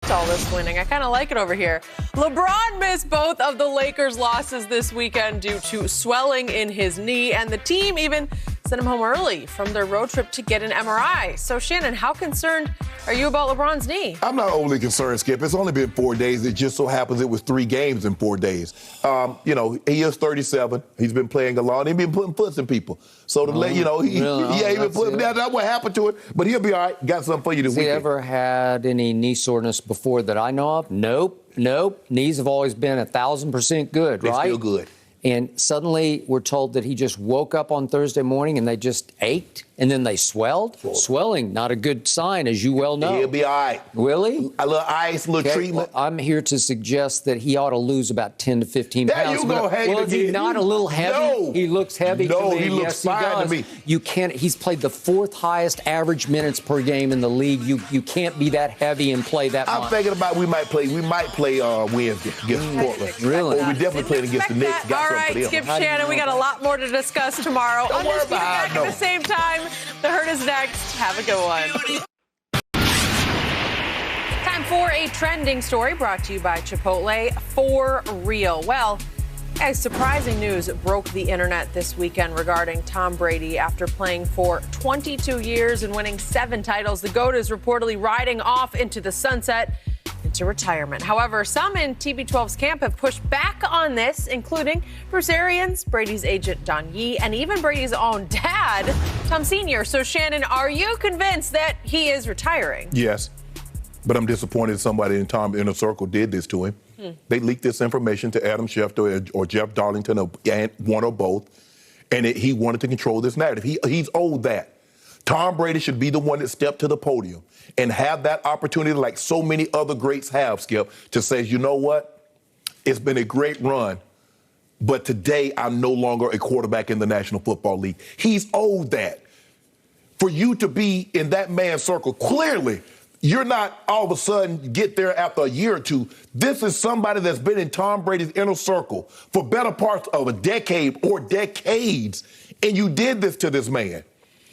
liked all this winning. I kind of like it over here. LeBron missed both of the Lakers' losses this weekend due to swelling in his knee, and the team even sent him home early from their road trip to get an MRI. So, Shannon, how concerned are you about LeBron's knee? I'm not overly concerned, Skip. It's only been 4 days. It just so happens it was 3 games in 4 days. He is 37. He's been playing a lot. He's been putting foots in people. So, to let that's what happened to it. But he'll be all right. Got something for you this weekend. Has he ever had any knee soreness before that I know of? Nope. Knees have always been 1,000% good, right? They're still good. And suddenly we're told that he just woke up on Thursday morning and they just ached and then they swelled. Swelling, not a good sign, as you well know. He'll be all right. Will he? A little ice, a little treatment. Well, I'm here to suggest that he ought to lose about 10 to 15 pounds. There you go, Well, is he not a little heavy? No. He looks heavy to me. He looks yes, fine he does. to me. You can't. He's played the 4th highest average minutes per game in the league. You can't be that heavy and play that much. I'm thinking about we might play Wednesday against Portland. Really? Or we definitely playing against the Knicks. All right, Skip Shannon, we got a lot more to discuss tomorrow. Don't worry Undisputed about it. back at the same time. The Herd is next. Have a good one. Time for a trending story brought to you by Chipotle. For real. Well, guys, surprising news broke the internet this weekend regarding Tom Brady. After playing for 22 years and winning 7 titles, the GOAT is reportedly riding off into the sunset, into retirement. However, some in TB12's camp have pushed back on this, including Bruce Arians, Brady's agent Don Yee, and even Brady's own dad, Tom Sr. So, Shannon, are you convinced that he is retiring? Yes, but I'm disappointed somebody in Tom's inner circle did this to him. They leaked this information to Adam Schefter or Jeff Darlington, or one or both, and he wanted to control this narrative. He's owed that. Tom Brady should be the one that stepped to the podium and have that opportunity, like so many other greats have, Skip, to say, you know what? It's been a great run, but today I'm no longer a quarterback in the National Football League. He's owed that. For you to be in that man's circle, clearly, you're not all of a sudden get there after a year or two. This is somebody that's been in Tom Brady's inner circle for better parts of a decade or decades, and you did this to this man.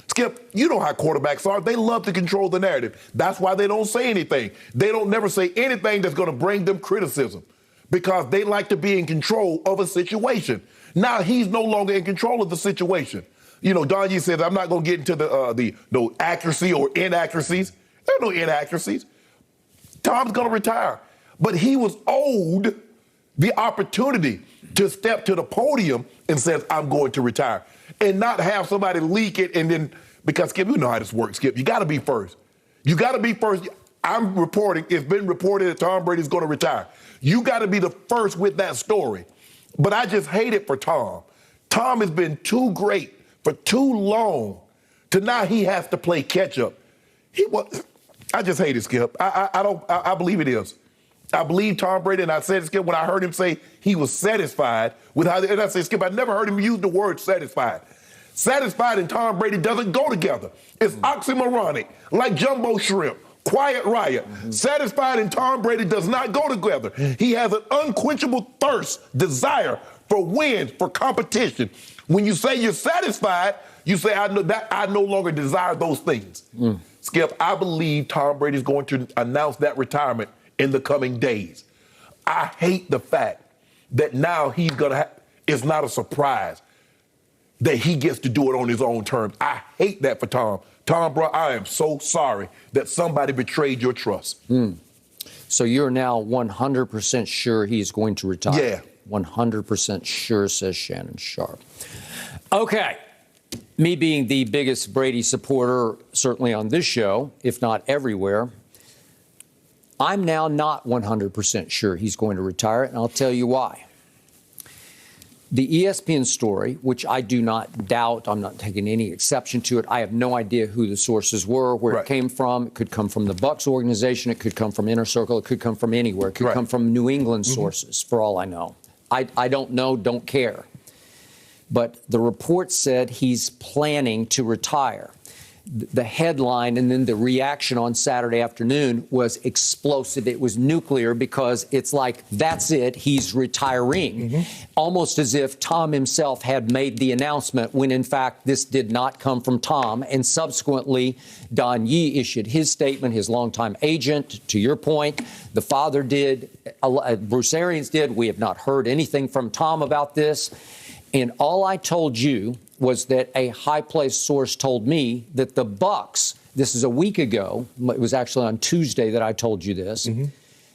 Skip, you know how quarterbacks are. They love to control the narrative. That's why they don't say anything. They don't never say anything that's going to bring them criticism because they like to be in control of a situation. Now he's no longer in control of the situation. You know, Don Yee says, I'm not going to get into the accuracy or inaccuracies. There are no inaccuracies. Tom's going to retire. But he was owed the opportunity to step to the podium and says, I'm going to retire. And not have somebody leak it and then, because, Skip, you know how this works, Skip. You got to be first. You got to be first. I'm reporting, it's been reported that Tom Brady's going to retire. You got to be the first with that story. But I just hate it for Tom. Tom has been too great for too long to now he has to play catch up. I just hate it, Skip. I believe it is. I believe Tom Brady, and I said, Skip, when I heard him say he was satisfied with how, and I said, Skip, I never heard him use the word satisfied. Satisfied and Tom Brady doesn't go together. It's oxymoronic, like jumbo shrimp, quiet riot. Satisfied and Tom Brady does not go together. He has an unquenchable thirst, desire for wins, for competition. When you say you're satisfied, you say, I no longer desire those things. Skip, I believe Tom Brady is going to announce that retirement in the coming days. I hate the fact that now he's going to it's not a surprise that he gets to do it on his own terms. I hate that for Tom. Tom, bro, I am so sorry that somebody betrayed your trust. So you're now 100% sure he's going to retire? Yeah. 100% sure, says Shannon Sharpe. Okay. Me being the biggest Brady supporter, certainly on this show, if not everywhere, I'm now not 100% sure he's going to retire, and I'll tell you why. The ESPN story, which I do not doubt, I'm not taking any exception to it. I have no idea who the sources were, where it came from. It could come from the Bucs organization. It could come from Inner Circle. It could come from anywhere. It could come from New England sources, for all I know. I don't know, don't care. But the report said he's planning to retire. the headline and then the reaction on Saturday afternoon was explosive. It was nuclear because it's like, that's it, he's retiring. Almost as if Tom himself had made the announcement when, in fact, this did not come from Tom. And subsequently, Don Yee issued his statement, his longtime agent. To your point, the father did, Bruce Arians did. We have not heard anything from Tom about this. And all I told you was that a high-placed source told me that the Bucks, this is a week ago, it was actually on Tuesday that I told you this,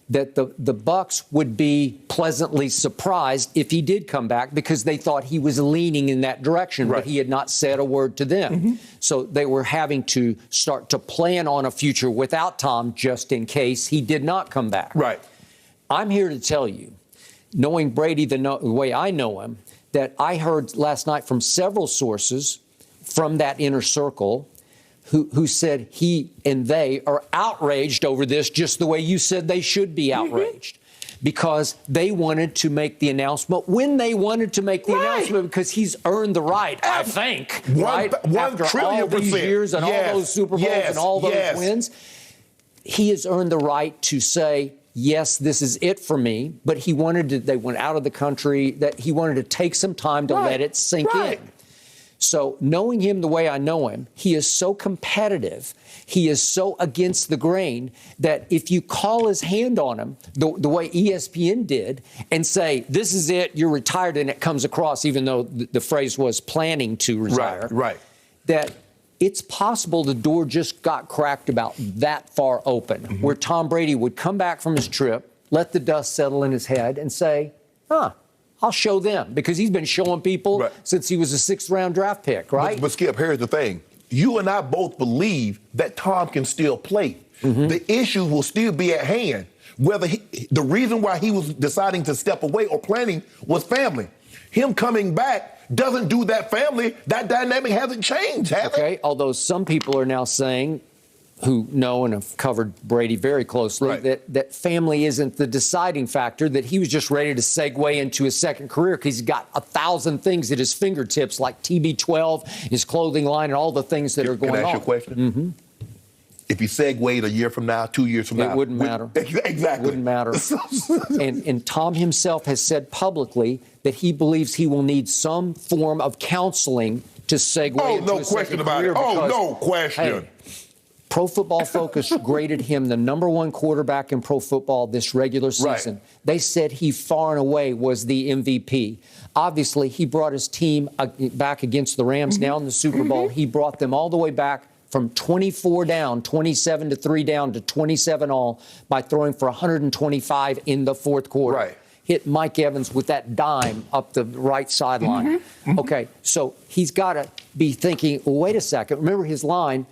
that the Bucks would be pleasantly surprised if he did come back because they thought he was leaning in that direction, but he had not said a word to them. So they were having to start to plan on a future without Tom just in case he did not come back. I'm here to tell you, knowing Brady the way I know him, that I heard last night from several sources from that inner circle who said he and they are outraged over this just the way you said they should be outraged. Because they wanted to make the announcement when they wanted to make the announcement because he's earned the right, I think, after all these years and all those Super Bowls and all those wins. He has earned the right to say, yes, this is it for me, but he wanted to, they went out of the country, that he wanted to take some time to let it sink in. So knowing him the way I know him, he is so competitive, he is so against the grain that if you call his hand on him, the way ESPN did, and say, this is it, you're retired, and it comes across, even though the phrase was planning to retire, that it's possible the door just got cracked about that far open, where Tom Brady would come back from his trip, let the dust settle in his head, and say, I'll show them, because he's been showing people since he was a sixth-round draft pick, right? But Skip, here's the thing. You and I both believe that Tom can still play. The issue will still be at hand. Whether the reason why he was deciding to step away or planning was family. Him coming back doesn't do that family. That dynamic hasn't changed, has it? Although some people are now saying, who know and have covered Brady very closely, that family isn't the deciding factor, that he was just ready to segue into his second career because he's got 1,000 things at his fingertips, like TB12, his clothing line, and all the things that are going on. Can I ask you a question? If he segued a year from now, 2 years from now. It wouldn't matter. Exactly. Wouldn't matter. and Tom himself has said publicly that he believes he will need some form of counseling to segue into his second career. No question. Hey, Pro Football Focus graded him the #1 quarterback in pro football this regular season. They said he far and away was the MVP. Obviously, he brought his team back against the Rams now in the Super Bowl. He brought them all the way back from 24 down, 27-3 down to 27 all by throwing for 125 in the fourth quarter. Hit Mike Evans with that dime up the right sideline. Okay, so he's got to be thinking, well, wait a second. Remember his line,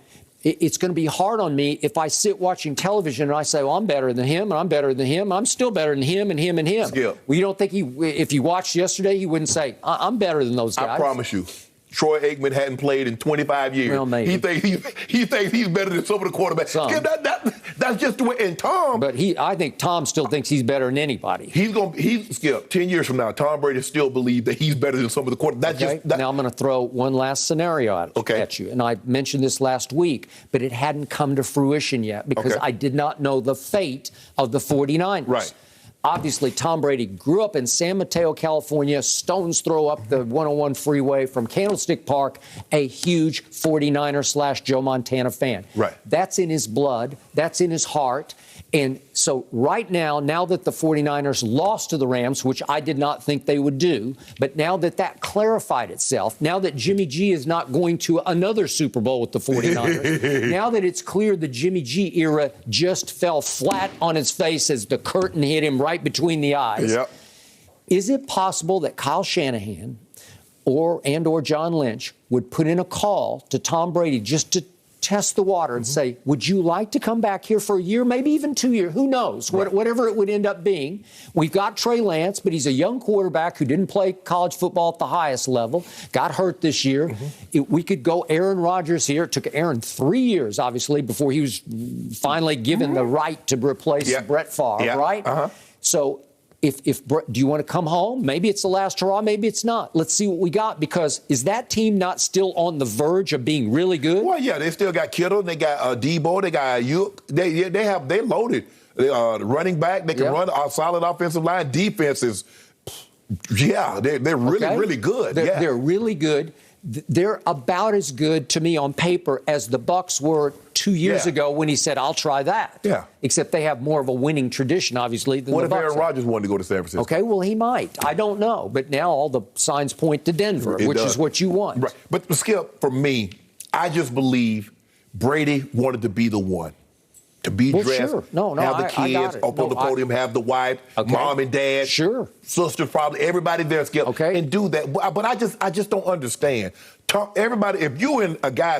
it's going to be hard on me if I sit watching television and I say, well, I'm better than him, and I'm better than him, I'm still better than him, and him, and him. Well, you don't think if you watched yesterday, he wouldn't say, I'm better than those guys? I promise you. Troy Aikman hadn't played in 25 years. Well, maybe. He thinks he's better than some of the quarterbacks. That's just the way. And Tom, but I think Tom still thinks he's better than anybody. Skip, 10 years from now, Tom Brady still believes that he's better than some of the quarterbacks. Now I'm going to throw one last scenario at you, and I mentioned this last week, but it hadn't come to fruition yet because I did not know the fate of the 49ers. Obviously, Tom Brady grew up in San Mateo, California, stone's throw up the 101 freeway from Candlestick Park, a huge 49er/Joe Montana fan. That's in his blood. That's in his heart. And so right now that the 49ers lost to the Rams, which I did not think they would do, but now that clarified itself, now that Jimmy G is not going to another Super Bowl with the 49ers, now that it's clear the Jimmy G era just fell flat on his face as the curtain hit him right between the eyes, is it possible that Kyle Shanahan or John Lynch would put in a call to Tom Brady just to test the water and say, would you like to come back here for a year, maybe even 2 years? Who knows? Whatever it would end up being. We've got Trey Lance, but he's a young quarterback who didn't play college football at the highest level, got hurt this year. We could go Aaron Rodgers here. It took Aaron 3 years, obviously, before he was finally given the right to replace Brett Favre, right? So Do you want to come home? Maybe it's the last hurrah. Maybe it's not. Let's see what we got, because is that team not still on the verge of being really good? Well, yeah, they still got Kittle. They got Debo. They got Ayuk. They loaded. Running back. They can run a solid offensive line. Defense is, they're really good. They're really good. They're about as good to me on paper as the Bucs were 2 years ago when he said, I'll try that. Yeah. Except they have more of a winning tradition, obviously, than what the Bucs. What if Aaron Rodgers wanted to go to San Francisco? Okay, well, he might. I don't know. But now all the signs point to Denver, which is what you want. Right. But, Skip, for me, I just believe Brady wanted to be the one. To be dressed, sure. have the kids up on the podium, have the wife, mom and dad, sisters, probably everybody there, Skip, and do that. But I just don't understand. Everybody, if you and a guy